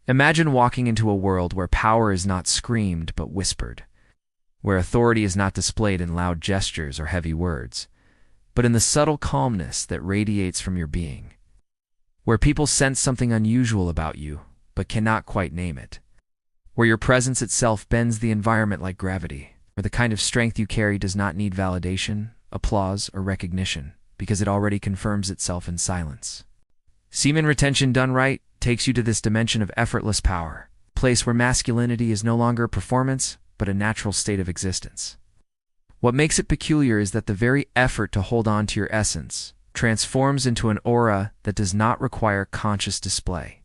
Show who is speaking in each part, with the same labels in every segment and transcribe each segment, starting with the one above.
Speaker 1: Imagine walking into a world where power is not screamed but whispered, where authority is not displayed in loud gestures or heavy words, but in the subtle calmness that radiates from your being, where people sense something unusual about you but cannot quite name it, where your presence itself bends the environment like gravity, where the kind of strength you carry does not need validation, applause, or recognition, because it already confirms itself in silence. Semen retention done right takes you to this dimension of effortless power, a place where masculinity is no longer a performance, but a natural state of existence. What makes it peculiar is that the very effort to hold on to your essence transforms into an aura that does not require conscious display.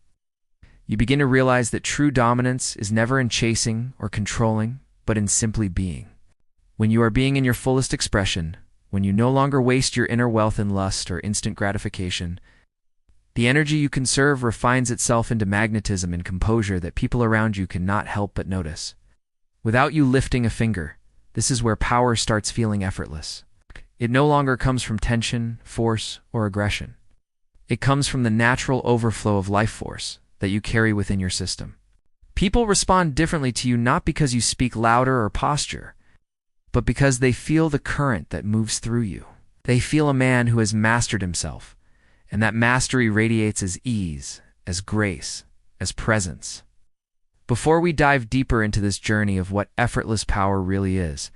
Speaker 1: You begin to realize that true dominance is never in chasing or controlling, but in simply being. When you are being in your fullest expression, when you no longer waste your inner wealth in lust or instant gratification, the energy you conserve refines itself into magnetism and composure that people around you cannot help but notice. Without you lifting a finger, this is where power starts feeling effortless. It no longer comes from tension, force, or aggression. It comes from the natural overflow of life force that you carry within your system. People respond differently to you not because you speak louder or posture, but because they feel the current that moves through you. They feel a man who has mastered himself, and that mastery radiates as ease, as grace, as presence. Before we dive deeper into this journey of what effortless power really is,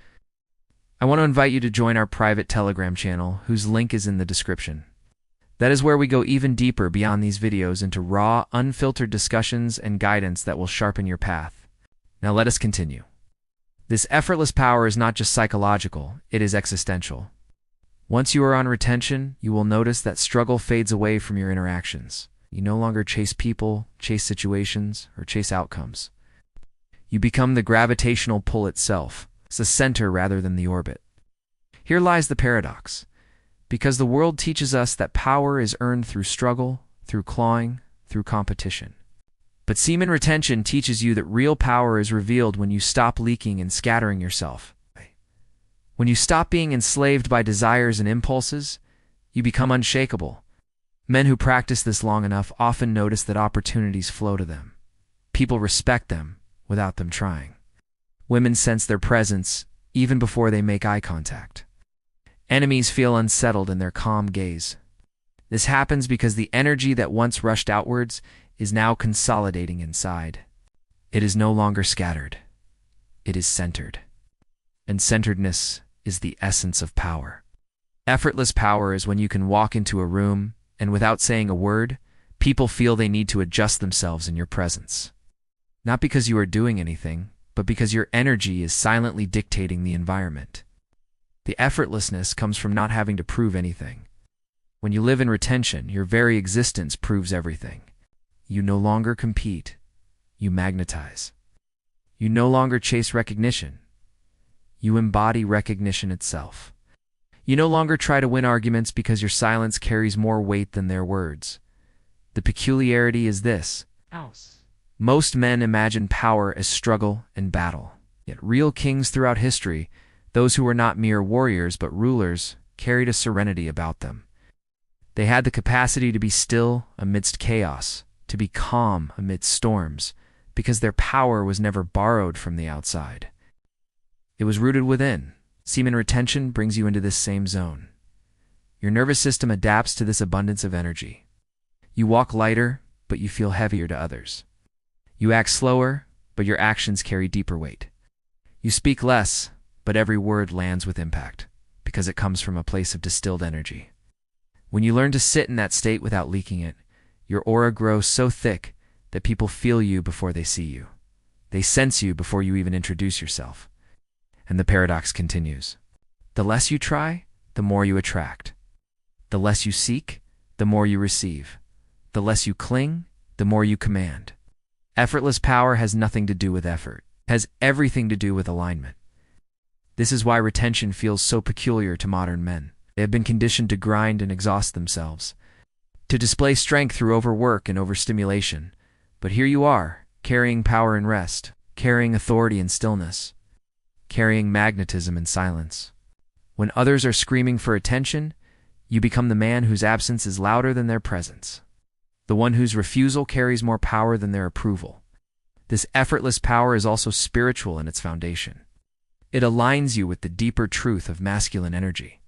Speaker 1: I want to invite you to join our private Telegram channel, whose link is in the description. That is where we go even deeper beyond these videos into raw, unfiltered discussions and guidance that will sharpen your path. Now let us continue. This effortless power is not just psychological, it is existential. Once you are on retention, you will notice that struggle fades away from your interactions. You no longer chase people, chase situations, or chase outcomes. You become the gravitational pull itself. It's the center rather than the orbit. Here lies the paradox. Because the world teaches us that power is earned through struggle, through clawing, through competition. But semen retention teaches you that real power is revealed when you stop leaking and scattering yourself. When you stop being enslaved by desires and impulses, you become unshakable. Men who practice this long enough often notice that opportunities flow to them. People respect them without them trying. Women sense their presence even before they make eye contact. Enemies feel unsettled in their calm gaze. This happens because the energy that once rushed outwards is now consolidating inside. It is no longer scattered. It is centered. And centeredness is the essence of power. Effortless power is when you can walk into a room and without saying a word, people feel they need to adjust themselves in your presence. Not because you are doing anything, but because your energy is silently dictating the environment. The effortlessness comes from not having to prove anything. When you live in retention, your very existence proves everything. You no longer compete. You magnetize. You no longer chase recognition. You embody recognition itself. You no longer try to win arguments because your silence carries more weight than their words. The peculiarity is this. Most men imagine power as struggle and battle. Yet real kings throughout history, those who were not mere warriors but rulers, carried a serenity about them. They had the capacity to be still amidst chaos, to be calm amidst storms, because their power was never borrowed from the outside. It was rooted within. Semen retention brings you into this same zone. Your nervous system adapts to this abundance of energy. You walk lighter, but you feel heavier to others. You act slower, but your actions carry deeper weight. You speak less, but every word lands with impact, because it comes from a place of distilled energy. When you learn to sit in that state without leaking it, your aura grows so thick that people feel you before they see you. They sense you before you even introduce yourself. And the paradox continues. The less you try, the more you attract. The less you seek, the more you receive. The less you cling, the more you command. Effortless power has nothing to do with effort. It has everything to do with alignment. This is why retention feels so peculiar to modern men. They have been conditioned to grind and exhaust themselves, to display strength through overwork and overstimulation. But here you are, carrying power in rest, carrying authority in stillness, carrying magnetism in silence. When others are screaming for attention, you become the man whose absence is louder than their presence. the one whose refusal carries more power than their approval. This effortless power is also spiritual in its foundation. It aligns you with the deeper truth of masculine energy,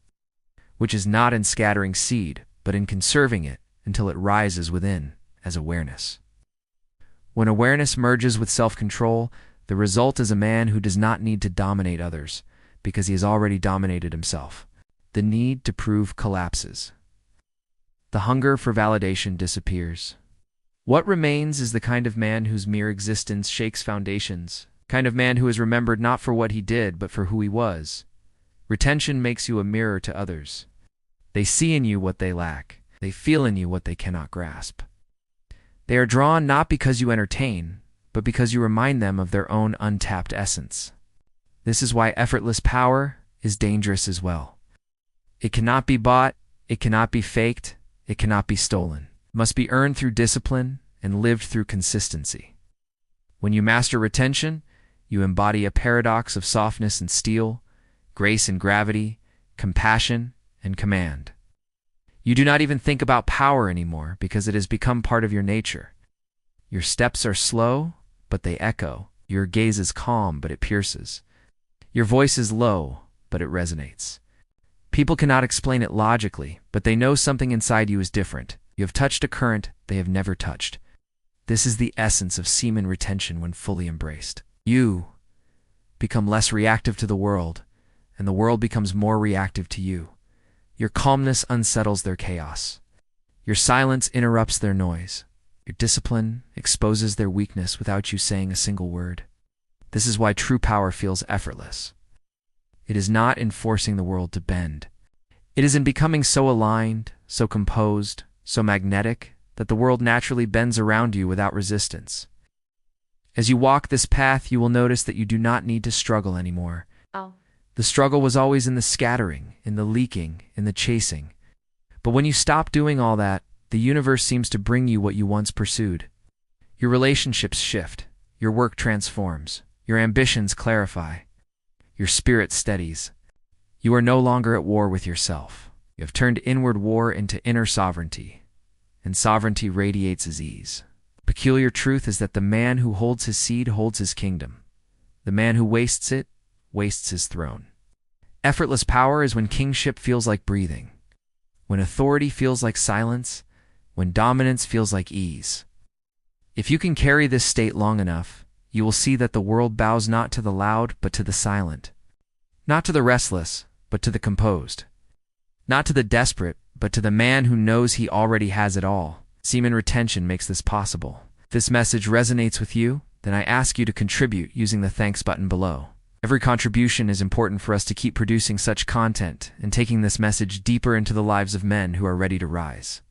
Speaker 1: which is not in scattering seed, but in conserving it until it rises within as awareness. When awareness merges with self-control, the result is a man who does not need to dominate others, because he has already dominated himself. The need to prove collapses. The hunger for validation disappears. What remains is the kind of man whose mere existence shakes foundations, kind of man who is remembered not for what he did, but for who he was. Retention makes you a mirror to others. They see in you what they lack. They feel in you what they cannot grasp. They are drawn not because you entertain, but because you remind them of their own untapped essence. This is why effortless power is dangerous as well. It cannot be bought, it cannot be faked, it cannot be stolen. It must be earned through discipline and lived through consistency. When you master retention, you embody a paradox of softness and steel, grace and gravity, compassion and command. You do not even think about power anymore because it has become part of your nature. Your steps are slow, but they echo. Your gaze is calm, but it pierces. Your voice is low, but it resonates. People cannot explain it logically, but they know something inside you is different. You have touched a current they have never touched. This is the essence of semen retention when fully embraced. You become less reactive to the world, and the world becomes more reactive to you. Your calmness unsettles their chaos. Your silence interrupts their noise. Your discipline exposes their weakness without you saying a single word. This is why true power feels effortless. It is not in forcing the world to bend. It is in becoming so aligned, so composed, so magnetic, that the world naturally bends around you without resistance. As you walk this path, you will notice that you do not need to struggle anymore. The struggle was always in the scattering, in the leaking, in the chasing. But when you stop doing all that, the universe seems to bring you what you once pursued. Your relationships shift, your work transforms, your ambitions clarify, your spirit steadies. You are no longer at war with yourself. You have turned inward war into inner sovereignty, and sovereignty radiates as ease. Peculiar truth is that the man who holds his seed holds his kingdom. The man who wastes it wastes his throne. Effortless power is when kingship feels like breathing, when authority feels like silence, when dominance feels like ease. If you can carry this state long enough, you will see that the world bows not to the loud, but to the silent. Not to the restless, but to the composed. Not to the desperate, but to the man who knows he already has it all. Semen retention makes this possible. If this message resonates with you, then I ask you to contribute using the thanks button below. Every contribution is important for us to keep producing such content and taking this message deeper into the lives of men who are ready to rise.